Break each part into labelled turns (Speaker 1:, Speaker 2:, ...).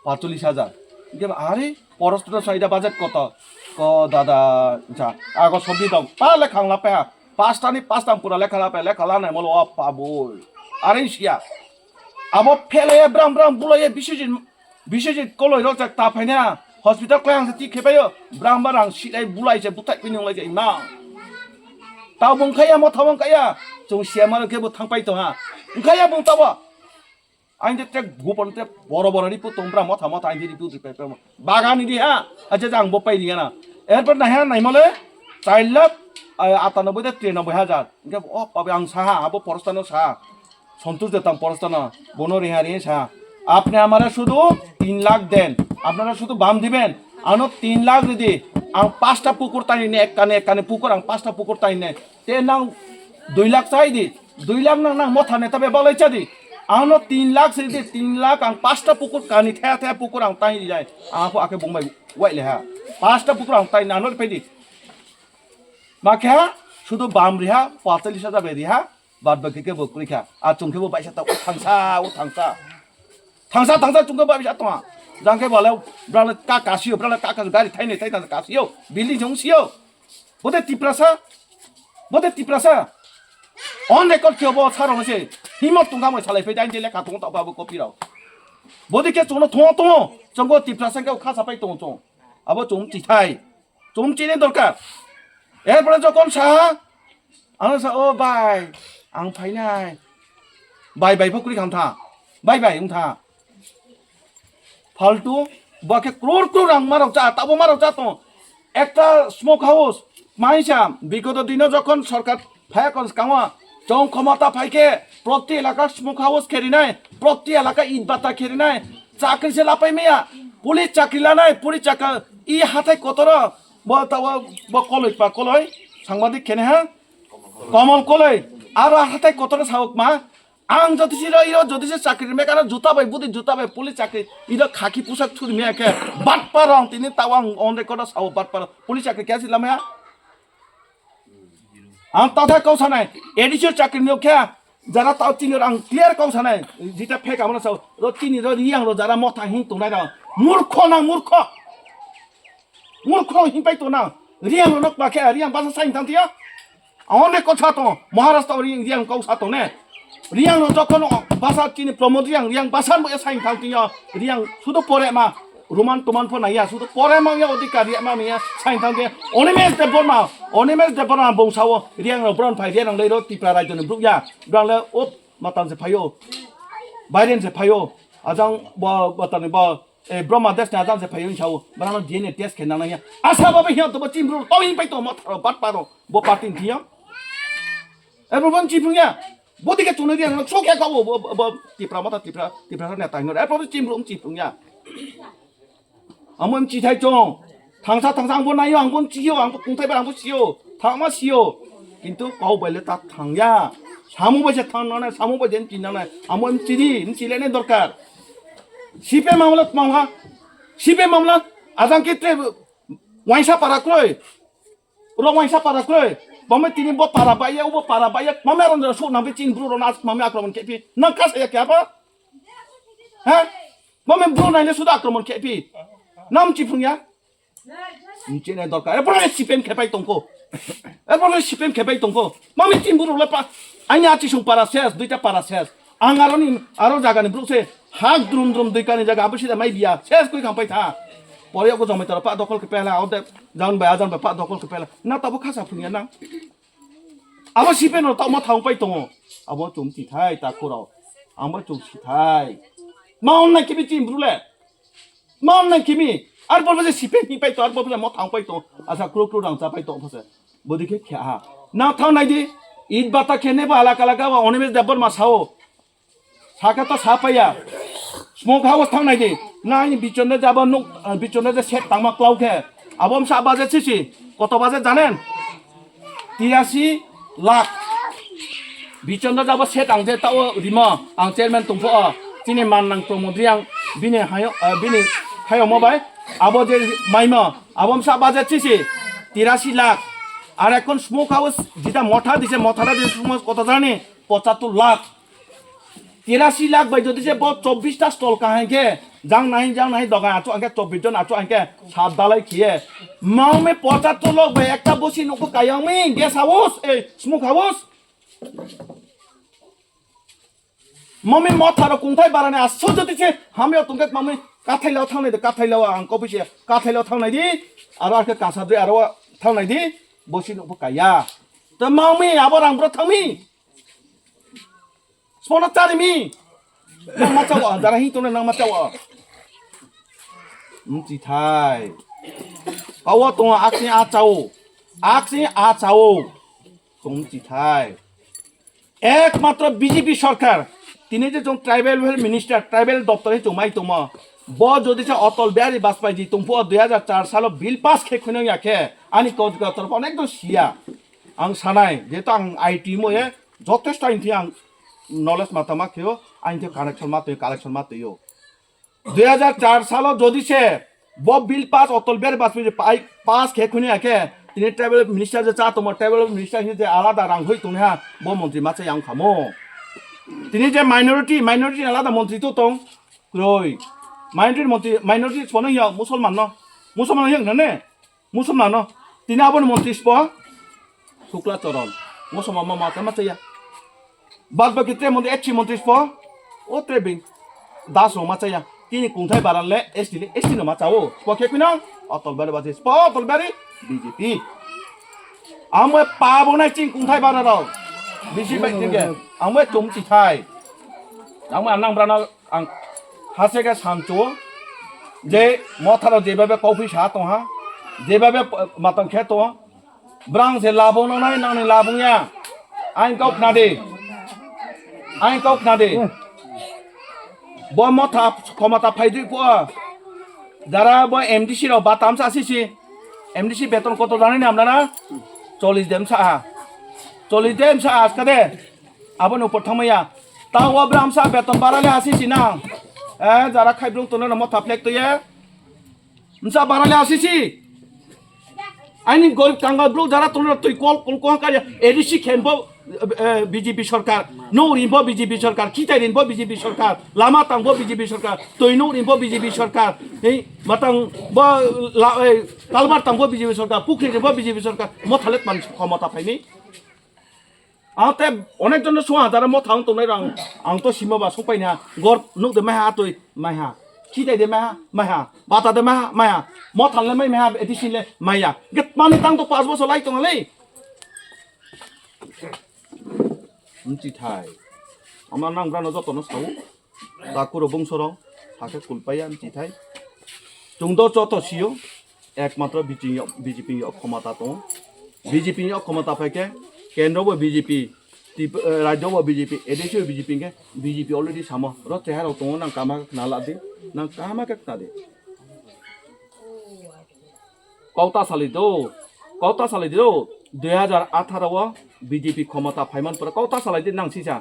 Speaker 1: 45,000 আরে পরস্পর চাহিদা বাজেট কত ক দাদা যা আগত সবজি দাম পা লেখা লাপায়া পাঁচটানি পাঁচটাম পুরা লেখা লানাই মল অ পাবই আরে সিয়া আবো ফেলে ব্রাম ব্রাম বুলাইয়ে বিশ্বজিৎ কলই রজাক তাফাইনা हॉस्पिटल क्लाइंग से ती खेबायो ब्राम बारां सिलाय बुलायसे बुथाय पिनो लायजे मा ताव बंखाया मथा बंखाया जों सियामार केबो थांपाय तो हा ओंखाया बंताबा आइन ते गोपन ते बड़ बड़ रिपु तोमब्रा मथा मथा आइन रिपु रिपे बागान इदि हा अच्छा जां बो पाइ दिया ना एरपर नाया नाइमले 4 लाख 98 ते 93,000 इनके ओ पाबे आं साहा आबो परस्तानो साहा संतोष देताम परस्तानो बनो रिहारि साहा আপনি আমারে শুধু 3 লাখ দেন আপনারা শুধু বাম দিবেন আনো 3 লাখ দিদি আং 5টা পুকুর টাইনে এক কানে পুকুর আং 5টা পুকুর টাইনে তে নাং 2 লাখ চাই দি 2 লাখ নাং মথা নেতা বে বলাইছা দি আনো 3 লাখ দিদি 3 লাখ আং 5টা পুকুর কানি থা পুকুর আং টাই দি যায় আখো আকে বুংবাই ওয়াইলে হা 5টা পুকুর আং টাই নানো ফাইদি মাকে শুধু বাম রিহা 45,000 বে রিহা বাদ বাকিকে বকরিখা আর চুংকেবো বাইসা তা থাংসা थांसा चुंगा बाबी जातवा जांके बोले ब्राले का कासियो ब्राले का गाड़ी थाइने थाइता कासियो बिल्डिंग जंसियो बोते तिप्रासा ऑन रेकॉर्ड कियो बो सारो से हिमत तुंगा म सालाय फैदाइन जे लेखा तंग तबाबो कपि राव बोदे के चोनो थो जंगो तिप्रासा के खा सापाय तंग आबो चुम चिथाय चुम चिने दरकार एरपरे जकन सा आं सा ओ बाय आं फाइनाय बाय फुकुरि खामथा बाय उंथा फालतू बाके क्रोर आं माराव जा ताबो माराव जा तो একটা স্মোক হাউস মাইছা বিগত দিনে যখন সরকার ফায়া কনস কাওয়া জং ক্ষমতা ফাইকে প্রতি এলাকা স্মোক হাউস খেরি নাই প্রতি এলাকা ইট বাতা খেরি নাই চাকরি সে লাপাই মেয়া পুলিশ চাকরি লানাই পুলিশ চাকা ই হাতাই কতর ব কলই সাংবাদিক খেনে হ্যাঁ কমল কলই আর হাতাই কতর সাহক মা आं जदिसे चाकरी मेकाना जुता बाय बुदि जुता बाय पुलिस चाकरी इरो खाकी पोशाक छुरि मेके बाटपार आं तिनि तावां अन रेकर्ड साव बाटपार पुलिस चाकरी क्यासि लामाया आं ताथा कौसानाय एडिशनल चाकरी नोख्या जरा ताव तिनि आं क्लियर कौसानाय जिता फेक आमना साव रो तिनि रो रियां रो जरा मथा हिं तोनाय ना मूर्ख हिं पाइ तो ना रियां रो नक बाखे रियां बासा साइन थांतिया अने कथा तो महाराष्ट्र रियां कौसा तो ने Reang no jokon basa kini promote Reang basan mo saing tangtinya Reang sudah pore ma roman toman pun ya sudah pore ma ya odikari ma ya saing tangtinya onemes depor na bongsawo Reang no brown phai Reang le ro Tipra rai jone bruk ya brang le op matan se phayo bairen se phayo ajang ba batani ba e brahma des na ajang se phayo chawo bana DNA test kena na ya asa ba hiya to ba chimbru to hin pai to ma bat paro bo patin thiya e roman chipungya bodi ke chune dia no chokya ka bo Tipra mata Tipra na ta ngor e pro chimbru chipungya amon chi thai chong thangsa ang bon nayo ang bon chiyo ang kungthai ba ang bon chiyo thangma chiyo kintu kau baile ta thangya samu ba se thang na samu ba jen chin na amon chiri chile ne dorkar sipe mamla ajang ke tre waisa para kroi Mama tini bo para baya mama ron so na becin bro ron as mama akromon kepi nang kas ya apa ha mama bro na ile sudah akromon kepi nam cipunya ncene dorkar e pore sipen kepai tongko mama tin bro lepa anya aci sung para ses duita para ses angaroni aro jaga ni bro se hak drum duikani jaga abisi da mai biya ses koi kampai tha pore ko jomai tar pa dokol ke pela ode jan ba pa dokol ke pela na tabo khasa punya nang abo sipen ro ta ma thang pai tongo abo chum ti thai ta korao amba chum si thai maun na kimi tim brule maun na kimi ar bolbe je sipen ni pai to ar bolbe ma thang pai to asa kro rang cha pai to phase bodi ke kya ha na thang nai di id bata khene ba ala kala ga onemes dabbar ma sao Sakha ta sa paya smoke house thang nai di na ni bichonne jaba no bichonne je set tangma clau ke abom sa baje chichi কত বাজে জানেন 83 lakh bichonne jaba set ang je taw rima ang chairman tungfo chini man nang promodriang bini hayo mobai abo je maima abom sa baje chichi 83 lakh আর এখন smoke house যেটা মঠা দিছে মথাটা যে smoke কত জানি 75 লাখ 83 লাখ ভাই যদি যে 24টা stall কাহেকে jang nahi doga achu angke 24 jon achu angke sat dalai khiye mau me 75 lok be ekta bosi nuko kayang mi guest house smoke house mami Motha ro kungthai barane asso jodi che hamyo tungke mami kathailao thangnai de kathailao ang ko bise kathailao thangnai di aro arke kasade aro thangnai di bosi nuko kaya ta mami abo rangbro thangmi sona tarimi nang macawa dara hi tone nang macawa mti thai kawa to aksin a chao tumti thai একমাত্র BJP সরকার তিনি যে tribal minister tribal দপ্তরে তোমাই তোমা ব যদি অটল বিহারী বাজপেয়ী জি তুমফু 2004 সাল bill pass খেখনো ইয়াকে আনি কজগা তরফ অনেকদম সিয়া আং সানাই যেহেতু আং আইটি ময়ে যথেষ্ট আইনটি আং নলেজ মাথামা খেয়েও আইনটি কালেকশন মাতেও 2004 সাল যদি সে ব bill pass Atal Bihari Vajpayee pass খেখনো ইয়াকে তিনি ট্রাইবেল মিনিস্টার যে চা তোমার ট্রাইবেল মিনিস্টার যে আলাদা রাং হই তুমি হ্যাঁ ব মন্ত্রী মাছে আং খামো তিনি যে মাইনরিটি আলাদা মন্ত্রী তো তং রই মাইনরিটি সনে ইয়া মুসলমান ইয়া নে মুসলমান তিনি আবন মন্ত্রী স্প শুক্লা চরণ মুসলমান মামা মাছে ইয়া বাদ বাকি তে মন্ত্রী এচি মন্ত্রী স্প ও ট্রেবিং দাস মাছে ইয়া তিনি কুংথাই বারালে এসটি নো মাচাও স্প খেপিনা অটল বিহারী বাজে স্প অটল বিহারী বিজেপি আমে পাবনাই চিং কুংথাই বারারাও বিজেপি দিকে আমে চমচি থাই আমে আনাং ব্রানা আং হাসেকে সানচো যে মথারাও যেভাবে কফি সা তোহা যেভাবে মাতং খে তো ব্রাং সে লাবনো নাই নানি লাবুয়া আইন কাউকনা দে ব মথা ক্ষমতা ফাইদুই পো যারা ব এমডিসি রাও বাতামসা আসিছি এমডিসি বেতন কত জানেন আপনারা 40 দেম সা আজকাদে আবন উপর থামাইয়া তাও ব্রামসা বেতন বাড়ালে আসিছি না যারা খাইব্রং তোনে মথা ফ্লেক তয়ে মসা বাড়ালে আসিছি আইনি গরিব কাঙ্গাল ব্রু যারা তোনে তুই কল কাজ এডিসি খেনবো বিজেপি সরকার নৌরিনবো বিজেপি সরকার খিতাইরিনবো বিজেপি সরকার লামা তাংবো বিজেপি সরকার তুই নৌরিনবো বিজেপি সরকার এই মাতাং ব কালবার তাংবো বিজেপি সরকার পুখরিনবো বিজেপি সরকার মথালে মান ক্ষমতা পাইনি আতে অনেকজন সোয়া যারা মথাং তোমলাই রাং আং তো সিমবা সপাইনা গর নুকদে মাহা তুই মাহা খিতাইদে মাহা বাতাদে মাহা মথালে মাহা এদিছিলে মাইয়া গেত মানি তাং তো 5 বছর লাই তংলে মন্ত্রী থাই আমার নাম গ্রানো যতন সাউ দাকুরো বংশরং সাকে কুলপাইয়া মন্ত্রী থাই জংদ যত সিও একমাত্র বিজেপি ক্ষমতা দं বিজেপি ক্ষমতা ফাইকে কেন্দ্রবো বিজেপি রাজ্যবো বিজেপি এদেশে বিজেপি অলরেডি সামো র চেহারাও দं নাং কামা নালাদে নাং কামাকে নাদে কওতা সালিদো 2018 বিজেপি ক্ষমতা ফাইমান পর কওতা সালাইদে নাংসিসা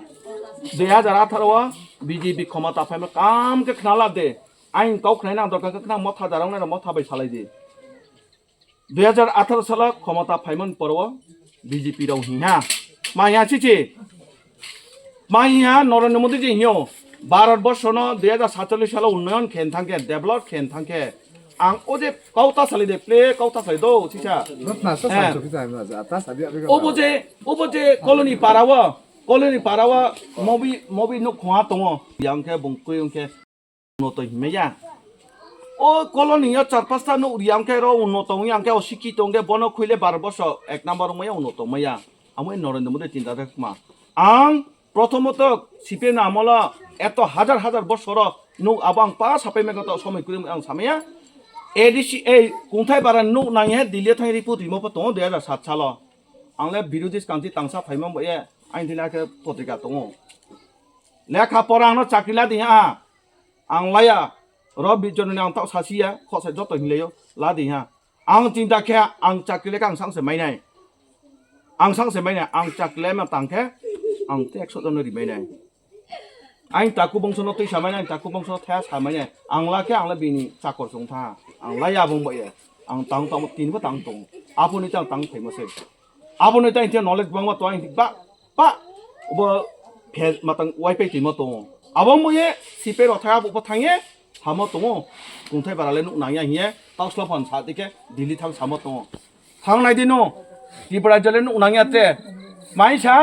Speaker 1: 2018 বিজেপি ক্ষমতা ফাইমান কামকে খালা দে আইন কাউখনাই না দরকার না মথা দারাং না মথা বাই সালাইদে 2018 সাল ক্ষমতা ফাইমান পর বিজেপি রাও হিয়া মাইয়া চিচি মাইয়া নরেন্দ্র মোদী জি হিও ভারতবর্ষ ন 2047 সাল উন্নয়ন খেন থাঙ্কে ডেভেলপ খেন থাঙ্কে আং ওজে কওতা সালিদে প্লে কওতা সালিদো চিচা ওবজে কলোনি পারাওয়া মবি নো খোয়া দं ইয়াংকে বংকুই উনকে উন্নত হিমেয়া ও কলোনি 4-5টা নো ইয়াংকে র উন্নত ইয়াংকে অশিক্ষিত দंगे বন খুইলে 12 বছর এক নাম্বার ময়া উন্নত ময়া আমি নরেন্দ্র মোদী চিন্তা রাখমা আং প্রথমত সিপিএম আমলা এত হাজার বছর নো আবাং পা সাপাই মেগত সময় করি আং সামেয়া এডিসি এই কুংথাই বারা নো নাইহে দিল্লি থাই রিপোর্ট রিমোপ দं 2007 সাল आंले बिरोधी कांति तांसा फाइमा बये आइन दिनाके पत्रिका दं लेखा परा आंनो चाकरिला दिहा आंलाया र बिजननि आं ताव सासिया खसाय जत हिलेयो ला दिहा आं चिंताखे आं चाकरिले आं सांसे माइनाय आं चाकरिले मा तांखे आं ते 100 जन रिमाइनाय आइन ताकु बंसनो तै सामायनाय ताकु बंसनो थाया सामायनाय आंलाके आंला बिनि चाकर संथा आंलाया बुंबये आं तां तिनबो तां दं आपुनि तां फैमोसै आबोनो ताइ ते नलेज बांवा तो आइ बा अब फेस मतंग वाइफाइ तिमो दं आबो मये सिपे रथाया बो थाङे সামো দङ खुंथाय बाराले नुनाया हिए तावस्लाफन सादिके दिल्ली थां सामो दङ थांनायदि न त्रिपुरा जले नुनाया ते माइसा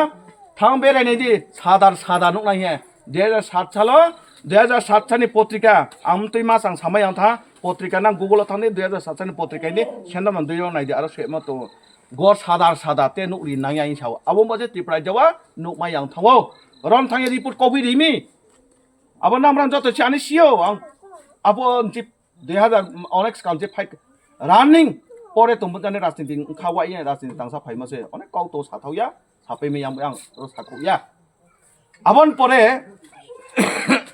Speaker 1: थां बेरायनायदि सादा नुनाया 2007 सालो 2007 सालनि पत्रिका आमतै मास आं सामाय आं था पत्रिका ना गुगल थांनि 2007 सालनि पत्रिकानि सेन्दामन दैयाव नायदि आरो सेमा दङ गर सादा ते नुरि नाया इसाव आबो मजे त्रिपुरा जावा नुमाय आं थावो रन थांनि रिपोर्ट कपि दिमी आबो नामरान जतो चानि सियो आं आबो जिप 2000 अनेक काउन्टे फाइट रानिं परे तंबजाने राजनीति खावाय राजनीति तांसा फाइमासे अनेक काउतो साथावया साफैमे आं साखौया आबन परे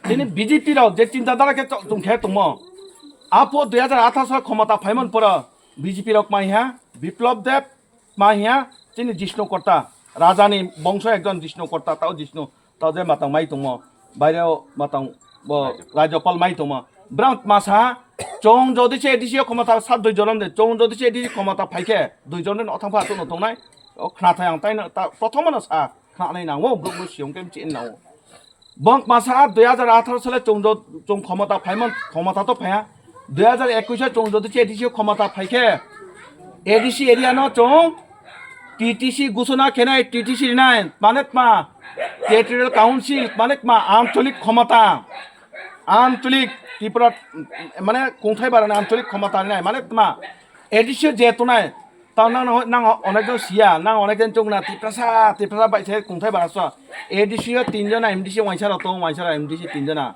Speaker 1: दिनै बीजेपी राव जे चिन्ताधारा के तुमखे तुम आपो 2018 साल क्षमता फाइमन पर बीजेपी राव माइहा विप्लव देव माइहा जिनि जिष्णुकर्ता राजानि बंश एकजन जिष्णुकर्ता ताव जिष्णु ताव जे मातां माइ तुम बायराव मातां राज्यपाल माइ तुम ब्राउन मासा चों जदिसे एडिसियो क्षमता 7 2 जन दे चों जदिसे एडिसि क्षमता फाइके 2 जन अथांफा तो नथंनाय खनाथाय आं ताय प्रथमनो सा खनानाय नांगौ ब्रुब्रु सियं केम चिन नांगौ बंक मासा 2018 साले चों क्षमता फाइमन क्षमता तो फाया 2021 चों जदिसे एडिसियो क्षमता फाइके एडिसि एरिया न चों टीटीसी घोषणा खेनाय टीटीसी नाय मानेत मा टेरिटोरियल काउन्सिल मानेत मा आंचलिक क्षमता आंचलिक त्रिपुरा माने खुंथाय बारानि आंचलिक क्षमता नाय माने मा एडिसि जेतु नाय ताना नां अनेक सिया नां अनेक चोंना त्रिपुरा बायसे खुंथाय बारास एडिसि 3 जन एमडीसी वाइसार तो वाइसार एमडीसी 3 जना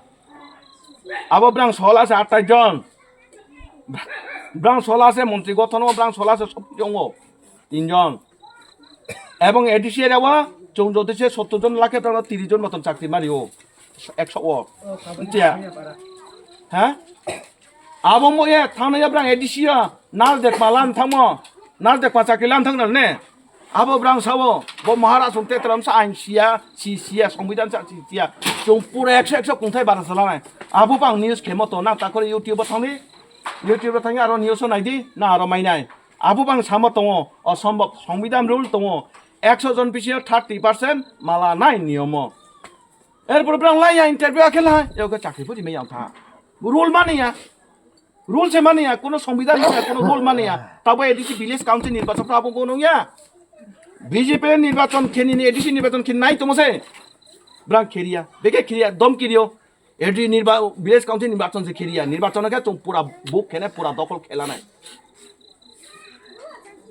Speaker 1: आबो ब्रां 16 से 28 जन ब्रां 16 से मंत्री गठन ब्रां 16 से सब दङ 3 जन এবং এডিসি এরাवा চোं जदिसे 70 जन लाखे तारा 30 जन मतन चाकरि मारियो 100 ও তিয়া হ্যাঁ আবো ময়ে থানায়া ব্রাং এডিসিয়া নাল দেখমা লান থামো नाल देखमा चाकरि लान थांनाल ने आबो ब्रां सावो बो महाराष्ट्र तेतराम सा आइन सिया संविधान सा सिया जों पूरा 100 खुंथाय बारा चलानाय आबो बां न्यूज खेमतो ना ताकर यूट्यूब थांgi आरो न्यूज नायदि ना आरो माइनाय आबो बां सामो दङ असम्भव संविधान रुल दङ 100 जन पिछे 30% माला नाय नियम एरपर ब्रां लाया इंटरभिउ आखेला एवके चाकरि फुरि मे आंथा रुल मानिया रुल से मानिया कोनो संविधान मानिया कोनो रुल मानिया तबे एडिसि विलेज काउन्सिल निर्वाचन प्राबो कोनो या बीजेपी निर्वाचन खेनिनि एडिसि निर्वाचन खेन नाय तमसे ब्रां खेरिया बेके खेरिया दम किरियो एडि विलेज काउन्सिल निर्वाचन से खेरिया निर्वाचन के तुम पूरा बुक खेने पूरा दखल खेला नाय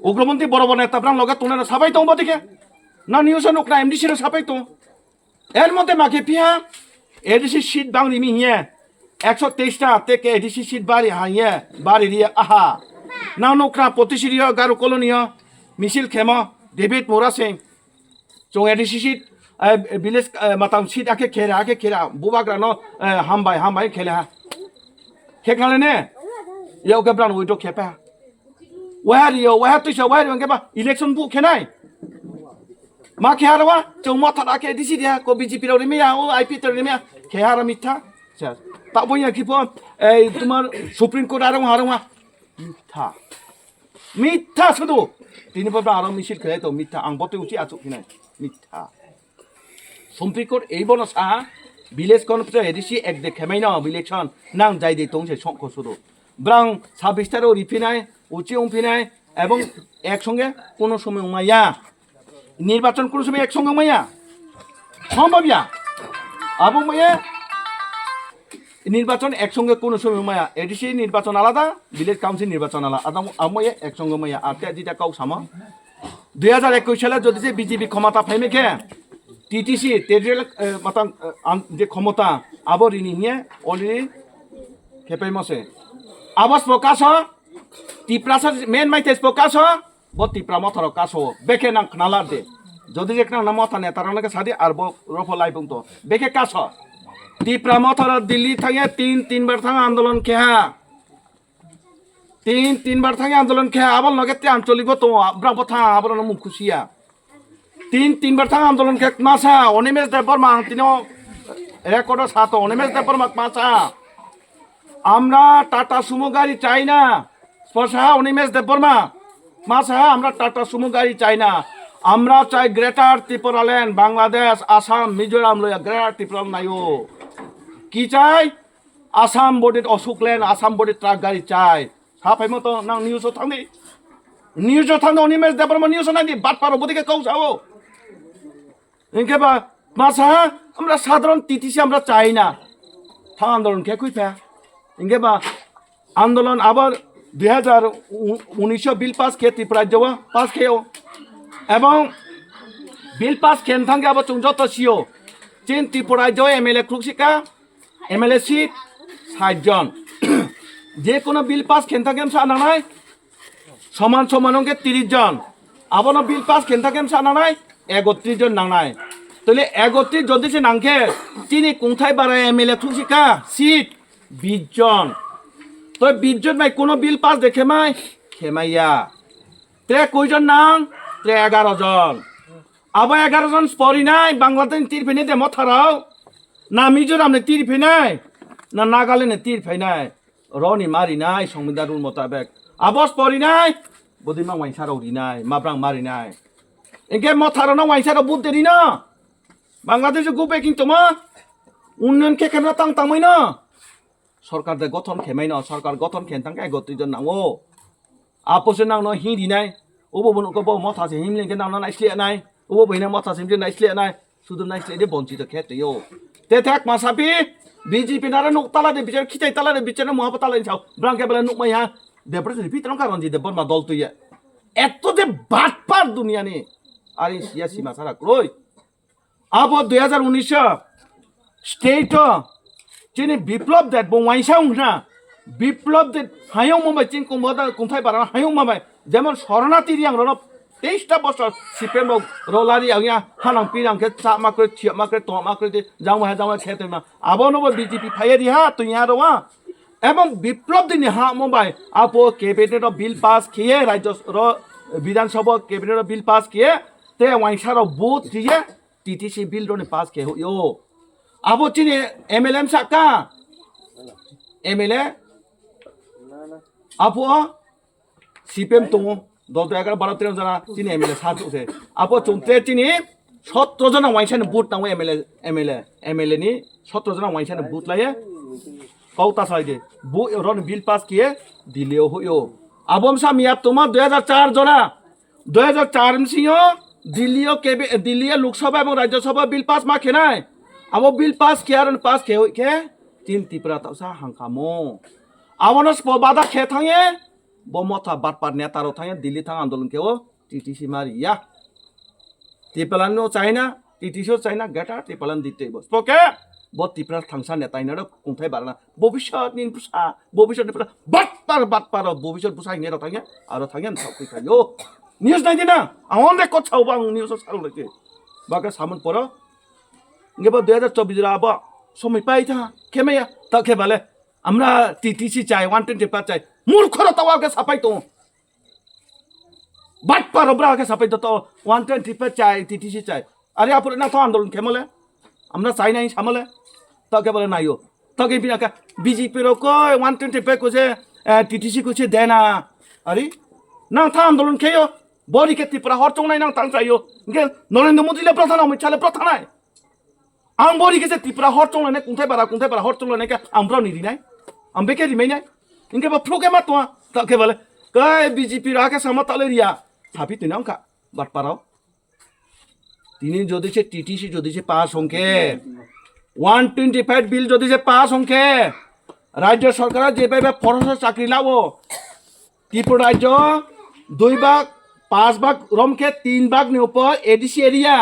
Speaker 1: उग्रमंत्री बरोबर नेता ब्रां लगे तुने साबाय दं बदिके ना निउस नकना एमडीसी रो साबाय दं एर मते माके पिया एडिसि सीट बांगनि मिहिए 123 टा तेके एडिसि सीट बारी हाइए बारी रिया आहा ना नकना पतिसिरियो गारु कलोनियो मिसिल खेमा डेभिड मोरा सिंह जों एडिसि सीट विलेज मातां सीट आके खेरा बुबाग्रा न हामबाय खेला खेखाले ने याव के ब्रां उइदो खेपा वहा तुइसा वहा केबा इलेक्शन बु खेनाय मा खेहारवा जों मथा आके एडिसि दिया को बीजेपी रो रिमिया ओ आईपी तो रिमिया खेहारा मिथा ताबोया किपो ए तुम्हार सुप्रीम कोर्ट आरो मिथा सदो तिनिबो आरो मिसिल खेलाय तो मिथा आं बते उची आचु खिनाय मिथा सुप्रीम कोर्ट एबोनो सा विलेज कनफ्रेन्स एडिसि एक दे खेमायनो इलेक्शन नां जाय दे तंसे संख सदो ब्रां 26 तारो रिफिनाय उची उमफिनाय एवं एकसंगे कोनो समय उमाया निर्वाचन कोनो समय एकसंगे उमाया सम्भवया आबो मये निर्वाचन एकसंगे कोनो समय उमाया एडिसि निर्वाचन आलादा विलेज काउन्सिल निर्वाचन आलादा आमये एकसंगे उमाया आते जिता काउ सामा 2021 साले जदि जे बीजेपी क्षमता फाइमेके टीटीसी टेरिटोरियल मातां जे क्षमता आबरिनि निये अलरेडी खेपाइमसे आवाज प्रकाश टिप्रा मेन माइथेस प्रकाश बो टिप्रा मथर कास बेके नां खनाला दे जदि जे नां मथा नेतारनके सादि आर बो रफो लाइबुं तो बेके कास टिप्रा मथर दिल्ली थांगे 3 बार थांगा आंदोलन खेहा 3 बार थांगे आंदोलन खेहा आबल नगे आंचलिक तो ब्रा बथा आबरन मुखुसिया 3 बार थांगा आंदोलन खे मासा अनिमेश देबबर्मा तिनो रेकर्ड सातो अनिमेश देबबर्मा मासा আমরা টাটা সুমো গাড়ি চাই না স্পর্শা অনিমেষ দেববর্মা মা সাহা আমরা টাটা সুমো গাড়ি চাই না আমরা চাই গ্রেটার ত্রিপুরাল্যান্ড বাংলাদেশ আসাম মিজোরাম লয়া গ্রেটার ত্রিপুরা নাইও কি চাই आसाम बडि अशोकलेण्ड आसाम बडि ट्राक गारि चाय साफाय मत नां निउसआव थांदि निउसआव थांदो निमेश देबरमा निउसआव नायदि बाटपारो बदिके कौसाओ इनकेबा मासा আমরা সাধারণ টিটিসি আমরা চাই না থাং আন্দোলন কে কইফা ইনকেবা আন্দোলন আবার 2019 বিল পাস কে ত্রিপুরা যাওয়া পাস খেয়েও এবং বিল পাস খেন থাঙ্গে আবার চুং যত সিও চীন ত্রিপুরা যাওয়া এমএলএ ক্রুকসিকা এমএলএ সিট 60 জন যে কোনো বিল পাস খেন থাকেম সানানাই সমান সমান অঙ্কে 30 জন আবার বিল পাস খেন থাকেম সানানাই 31 জন নানাই তাহলে 31 যদি সে নাংখে তিনি কোথায় বাড়ায় এমএলএ ক্রুকসিকা সিট 20 জন তো 20 জন ভাই কোনো বিল পাস দেখে মাই খেমাইয়া তে কয়জন নাং তে 11 জন আবার 11 জন স্পরি নাই বাংলাদেশ তীর ফেনে দে মথারাও না মিজোরাম নে তীর ফেনাই না নাগাল্যান্ড তীর ফেনাই রনি মারি নাই সংবিধান রুল মোতাবেক আবস পরি নাই বদিমা ওয়াইসারাও রিনাই মাব্রাং মারি নাই একে মথারাও না ওয়াইসারাও বুদ্ধেরি না বাংলাদেশে গুপে কিন্তু মা উন্নয়ন কে কেমন তাং তাংমাই না সরকার দে গঠন খেমাই না সরকার গঠন খেন তাং 31 জন নাও আপোসে নাং ন হিদি নাই ওবো বন কো বো মথাসে হিমলেন কে নাং না নাইসলে নাই ওবো বইনা মথাসে হিমলে নাইসলে নাই শুধু নাইসলে দে বঞ্চিত খেতেও তে থাক মাসাপি বিজেপি নারে নুকতালা দে বিচার খিচাই তালা দে বিচার মহাপতালা চাও ব্রাংকে বলে নুকমাই হা দেবরে রিপিটরং কারণ জি দেবর মা দল তুইয়া এত যে বাটপার দুনিয়া নে আরে সিয়াসি মাসারা কই अब 2019 स्टेट चिनी विप्लव देट बवाइसाउ ना विप्लव देट हायौ मबाय चिन कुमदा कुंथाय बारा हायौ मबाय जेमन शरणार्थी रियां रन 23टा बছর सिपेम रोलारी आगिया हानां पिरां के चा माक्रे थिया माक्रे तो माक्रे दे जावा खेतेमा आबनबो बीजेपी फायरि हा तुया रवा एवं विप्लव दिन हा मबाय आपो कैबिनेट बिल पास किए राज्य विधानसभा कैबिनेट बिल पास किए ते वाइसारो बुथ दिए टीटीसी बिल रोने पास के हो यो अब चिने एमएलएम साका एमएलए आपो सीपीएम तो 10 11 12 13 जना चिने एमएलए साथ उसे आपो चुमते चिने 17 जना वाइसान बुथ नाउ एमएलए नि 17 जना वाइसान बुथ लाये कौता साइदे बु रोन बिल पास किए दिलियो हो यो आबम सामिया तुमा 2004 जना 2004 सियो दिल्ली लोकसभा और राज्यसभा बिल पास मा खेनाय अब बिल पास किया पास खे तीन त्रिपुरा तसा हांखामो आवनस बादा खे थांगे बमथा बाटपार नेतारो थांगे दिल्ली थां आंदोलन केओ टीटीसी मारिया त्रिपुरान नो चाइना टीटीसी चाइना गेटा त्रिपुरान दिते बस ओके ब त्रिपुरा थांसा नेताइना र कुंथाय बारना भविष्यनि पुसा भविष्यनि पुसा बाटपार भविष्य पुसा नेरो थांगे आरो थांगे थाखै थायो নিউজ নাই দিনা আমার রে কথাও বাং নিউজ সারো লাগে বাকে সামন পর গেবা 2024 রা বা সময় পাইতা কেমেয়া তাকে বলে আমরা টিটিসি চাই 125 চাই মূর্খরা তাওয়াকে সাপাই তো বাট পার ব্রাকে সাপাই তো 125 চাই টিটিসি চাই আরে আপরে না তো আন্দোলন কেমলে আমরা চাই নাই সামলে তাকে বলে নাইও তাকে বিনাকা বিজেপি র কই 125 কোছে টিটিসি কোছে দেনা আরে না থা আন্দোলন খেयो बड़ी के त्रिपुरा हर चौनाय नां तां चाहियो इनके नरेंद्र मोदी ले प्रधान अमित शाह ले प्रधान है आं बड़ी के त्रिपुरा हर चौनाय कुंथाय बारा हर चौनाय के आमब्रा निरि नाय आमबे के रिमै नाय इनके बा फ्रोके मा तो ताके बोले कय बीजेपी रा के सामा ताले रिया थापि तिनां का बाटपाराव तिनि যদি সে টিটিসি যদি সে পাস সংকে 125 বিল যদি সে পাস সংকে রাজ্য সরকার যেভাবে ফরস চাকরি লাও ত্রিপুরা রাজ্য 2 ভাগ 5 भाग रोम के 3 भाग ने ऊपर एडीसी एरिया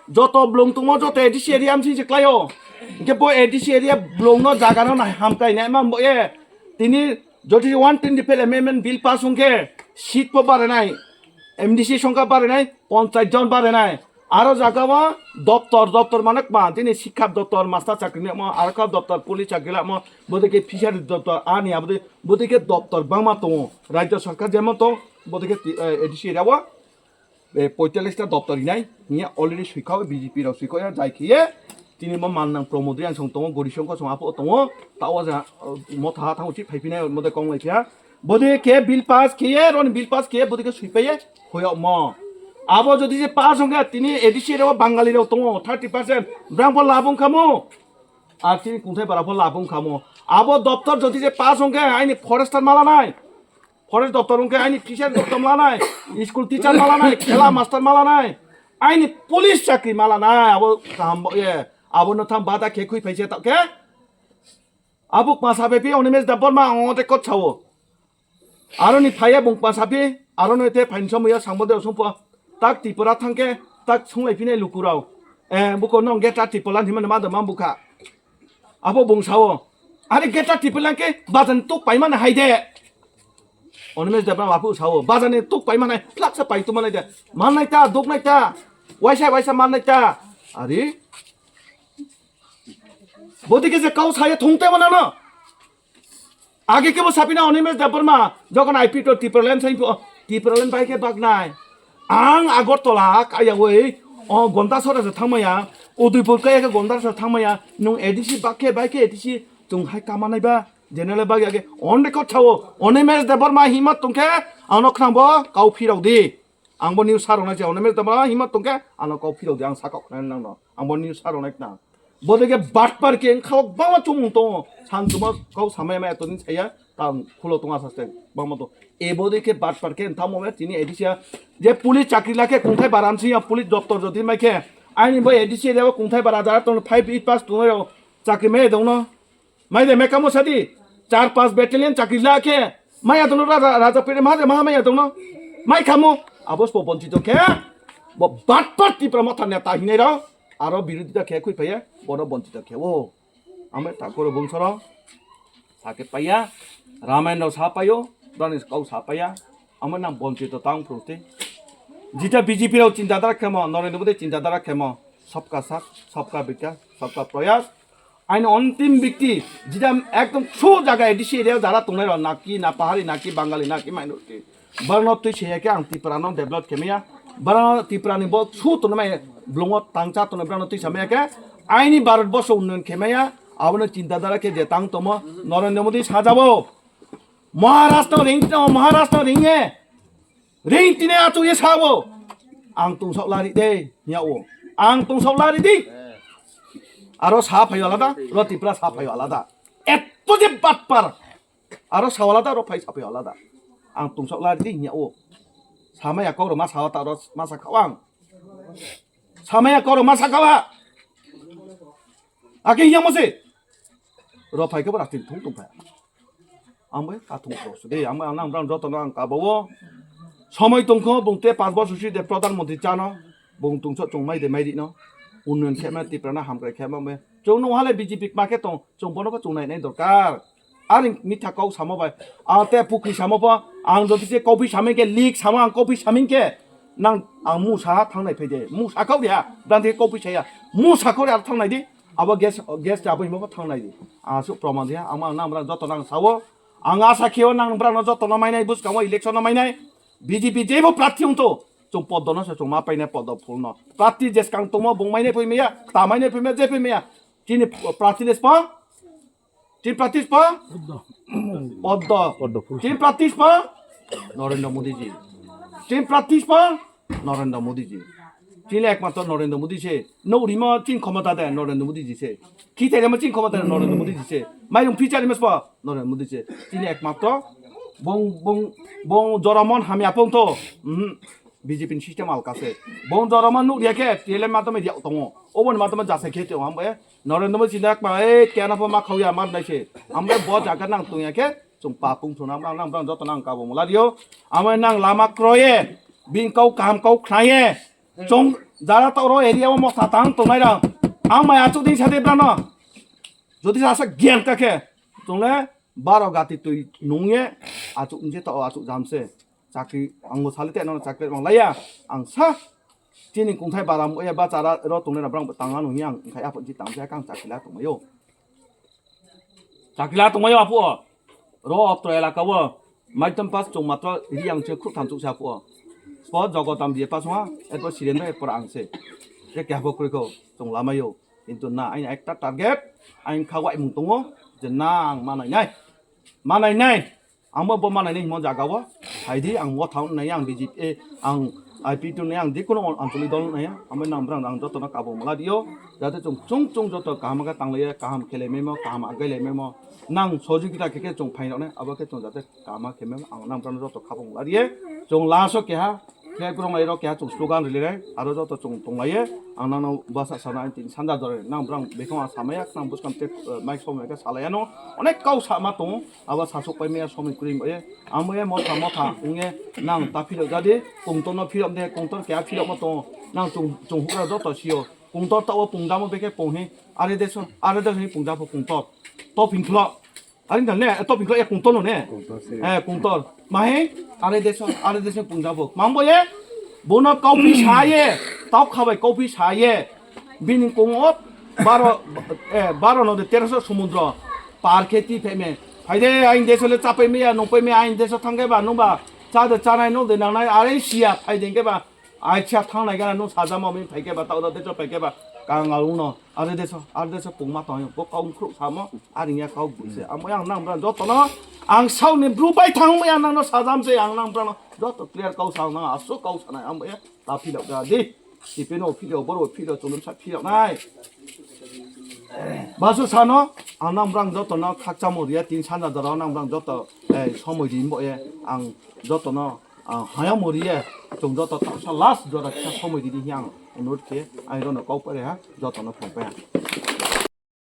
Speaker 1: जो तो ब्लोंग तुमो जो तो एडीसी एरिया हम सिंह क्लायो के वो एडीसी एरिया ब्लोंग नो जागा नो हम कहीं नहीं हम ये तिनी जो थी 125 एमएमएन बिल पास होंगे सीट पर बारे नहीं एमडीसी संख्या बारे नहीं 50 जन बारे नहीं आरो जागा वो दफ्तर मानक मा तिनी शिक्षा दफ्तर मास्टर चाकरी ने मो आरका दफ्तर पुलिस चाकरी ला मो बोधे के फिशर दफ्तर आनी अब बोधे के दफ्तर बामा तो राज्य सरकार जेमो तो बोधे के एडीसी एरिया वो 45টা দপ্তর নাই নিয়ে অলরেডি শিখাও বিজেপি র শিখায়া যাইখিয়ে তিনি ম মাননাং প্রমোদ্রিয়ান সং তং গরিসংখ সং আপো তং তাও যা মথা থাউচি ফাইফিনাय মদে কং লাইখিয়া বদে কে বিল পাস কিয়ে রন বিল পাস কিয়ে বদে কে সুইপায়ে হয় ম আবো যদি যে পাস হঙ্গে তিনি এডিসি র বাঙালি র তং 30% ব্রাহ্মণ লাভং খামো আর তিনি কোথায় বারাফল লাভং খামো আবো দপ্তর যদি যে পাস অঙ্কে আইনি ফরেস্টার মালা নাই ফরেস্ট দপ্তর অঙ্কে আইনি ফিশার দপ্তর মালা নাই স্কুল টিচার মালা নাই খেলা মাস্টার মালা নাই আইনি পুলিশ চাকরি মালা নাই আবো আবো নথাম বাদা খেকুই ফাইছে তাকে আবুক মাসাবে পি অনিমেশ দাব্বর মা অতে কত ছাও আরো নি ফাইয়া বং মাসাবি আরো নইতে ফাইনস মইয়া সাংবদে সম্প তাক ত্রিপুরা থাঙ্কে তাক সংলাই ফিনে লুকুরাव বুকো নং गेटा टिपलान हिमन मा दमा बुखा आबो बुंसाओ आरे गेटा टिपलानके बाजन तो पाइमान हाइदे अनिमेश देबा माफु साओ बाजाने तो पाइमान फ्लाक्स पाइ तो मानाइदे माननाइता दुगनाइता वाइसा माननाइता आरे बोदिके जे काउ साये थंगते माना आगे के बो सापिना अनिमेश देबरमा जगन आइपि तो टिपलान साइ बाइके बागनाय आं आगरतला कायावै गंदा सरासो थांमाया उदयपुर कायाके गंदा सरासो थांमाया नों एडिसि बाके बाइके एडिसि जों हाय कामानायबा जेनेरेल बागे आगे अन रेकर्ड थावो अनिमेश देबरमा हिमत तंके आनो खनांबो गाव फिरावदि आंबो निउस सारनाय जे अनिमेश देबरमा हिमत तंके आनो गाव फिरावदि आं साकाव खनाय नांनो आंबो निउस सारनाय ना बोदेगे बाटपार के खाव बामा चुमुं तो सानजुमा गाव सामायमा एतदिन साया तां खुलो तंगा सासे बामा तो एबोदेके बाटपार के थामोमे तिनि एडिसिया जे पुलिस चाकरी लाके कुंथाय बारानसि पुलिस दप्तर जति माइके आइनि बो एडिसि देव कुंथाय बारा जार तो 5 8 पास तुनो चाकरी मे दउनो माइदे मेकामो सादि 4-5 बेटालियन चाकरी लाके माया दउनो राजा पेरे मादे माया दउनो माइ खामो अबस पपन्ति तो के बो बाटपार तिप्रा मथा नेता हिनै र आरो बिरोधिता खे खुइ फैया बड़ बन्चित खेवो आमे ठाकुर बंसर साके पाइया रामायण सा पायो गणेश कौ सा पाइया आमे नाम बन्चित तां फ्रुते जिता बीजेपी राव चिन्ताधारा खेम नरेंद्र मोदी चिन्ताधारा खेम सबका साथ सबका विकास सबका प्रयास आइन अंतिम व्यक्ति जिता एकदम छो जगह एडिसि एरिया जारा तंगनाय र नाकी ना पाहाड़ी नाकी बांगाली नाकी माइनरिटी बरनो तुइ सेयाके आं तिप्रानो डेभलप खेमिया बरनो तिप्रानि ब छु तनमाय ब्लंग तांचा तन ब्रानो तुइ सामयाके आइनि भारतबर्ष उन्नयन खेमाया आबनो चिन्ताधारा के जे तां तम नरेंद्र मोदी साजाबो महाराष्ट्र रिंगे रिं तिने आचु ये साबो आं तुंसाव लारि दे याओ आं तुंसाव लारि दि आरो सा फायो आलादा र तिप्रा सा फायो आलादा एत्तो जे बाटपार आरो सावालादा र फाय सा फायो आलादा आं तुंसाव लारि दि याओ सामाया कौर मा सावा तारो मा साखावां सामाया कौर मा साखावा आके यामसे र फायखो राति थुं थुंफा आंबो काथुं खौसो दे आंबो आं ब्रान जतन आं काबावो समय तंखो बुंते 5 बछर सुदे प्रधानमंत्री जानो बुं तुंसो चंमाय दे माइदि न उन्नयन खेमा तिप्राना हामग्रा खेमा मे जों नहाले बीजेपी माके तं जों बनबो चंनाय नै दरकार आरो मिथा कौ सामबाय आते पुखि सामबा आं जदिसे कफि सामिके लीक सामा आं कफि सामिके नां आं मुसा थांनाय फैदे मुसाखौ दिया दान्ते कफि साया मुसाखौ आरो थांनाय दि आबो गेस जाबो हिमबो थांनाय दि आसु प्रमाण दिया आं नामब्रा जतन आं सावो आं आसा खेव नांब्रा जतन माइनाय बुसकाव इलेक्शन माइनाय बीजेपी जेबो प्रार्थी उन्तो जों पदन से जों मा पाइने पद फुलनो प्रार्थी जेसकां तम बुंमाइने फैमेया तामाइने फैमेया जे फैमेया तिनि प्रार्थी देस पा तिन प्रार्थी पा पद तिन प्रार्थी पा नरेंद्र मोदी जी तिन प्रार्थी पा नरेंद्र मोदी जी तिन एकमात्र नरेंद्र मोदी से नौरिमा तिन क्षमता दे नरेंद्र मोदी जी से खितेरेमा तिन क्षमता नरेंद्र मोदी जी से माइरं फिचारिमस पा नरेंद्र मोदी से तिन एकमात्र bong joramon hami apong to BJP system alkase bong joramon nu dia ke tele matam dia tongo obon matam jase ke te ambe Narendra Modi sindak ma kena pa ma khauya ma nai se ambe bo jaga nang tuya ke chung pa pung thuna nang bang jot nang ka bo mula dio ambe nang lama kroye bin kau kam kau khaye chung jara toro area mo satang to nai rang amai achu din sade brana jodi asa gyan ka ke tungle 12 gati tui nungye acu unje to acu jamse chakri angbo salite no chakri manglaya angsa tini kungthai baram e ba chara ro tungne brang tanga nu yang khai apu ji tangja kang chakila tumayo apu ro optoela kawo maitam pas chung matra riang che khuk tham chu sa pu spot jogotam die paswa eto sirendra e por angse je kya bo ko chung lamayo কিন্তু না আইন একটা target আইন খাওয়াই মুং দङ jenang manai nai angbo bo manai ni mo jagawo haidi ang mo thang nai ang BJP ang IP tu yang di kono antoli dol na ya amai nang brang nang joto na kabo mala dio jate chung joto kaham ka tang le kaham khele memo kaham agai le memo nang soju kita keke chung phain ne aba ke chung jate kaham kheme ang nang brang joto kabo mala die chung laso ke ha ke kurang lai ro ke chung slogan rile re aro joto chung tong lai ang nang basa sana tin sanda dore nang brang bekong samaya nang buskam te mai somai ka salaya no onek kau sama tong aba sasuk pai me somai kurim ye amwe motha unge nang ta philo jadi kongton no philo de kongton ke philo mo to nang chung hura joto sio kongton ta o pungda mo beke ponghe are de pungda po kongton to pingklo 아니 근데 또 빙거 공돈노네 공돈 마해 아래 대서 봉자보 망보예 모나 커피 샤예 떡하베 커피 샤예 비닝 공업 바로 너데 테라서 수문드로 파르케티 페메 하이데 아인 데서레 짜페메야 농페메 아인 데서 탕게바 농바 짜데 짜나이 노데 나나이 아레 시야 하이데게바 아이차 탕나이가 노 사자마미 페게바 따오다 데저 페게바 강아우노 아래대서 봉마 떠요 복가운 크루 사모 아링야 가우 부세 아모양 낭브란 저토나 앙사우네 브루바이 탕모야 낭노 사잠세 양낭브란 저토 클리어 가우 사우나 아소 가우 사나 아모야 다 필요가디 디페노 필요 버로 필요 좀차 필요 나이 마수 사노 앙낭브란 저토나 각자모리야 딘 산다더라 낭브란 저토 소모디 뭐예 앙 저토나 하야모리에 좀 저토 딱사 라스 저라 소모디 향 nốt kia ai đó nó câu phải ha do tao nó phòng phải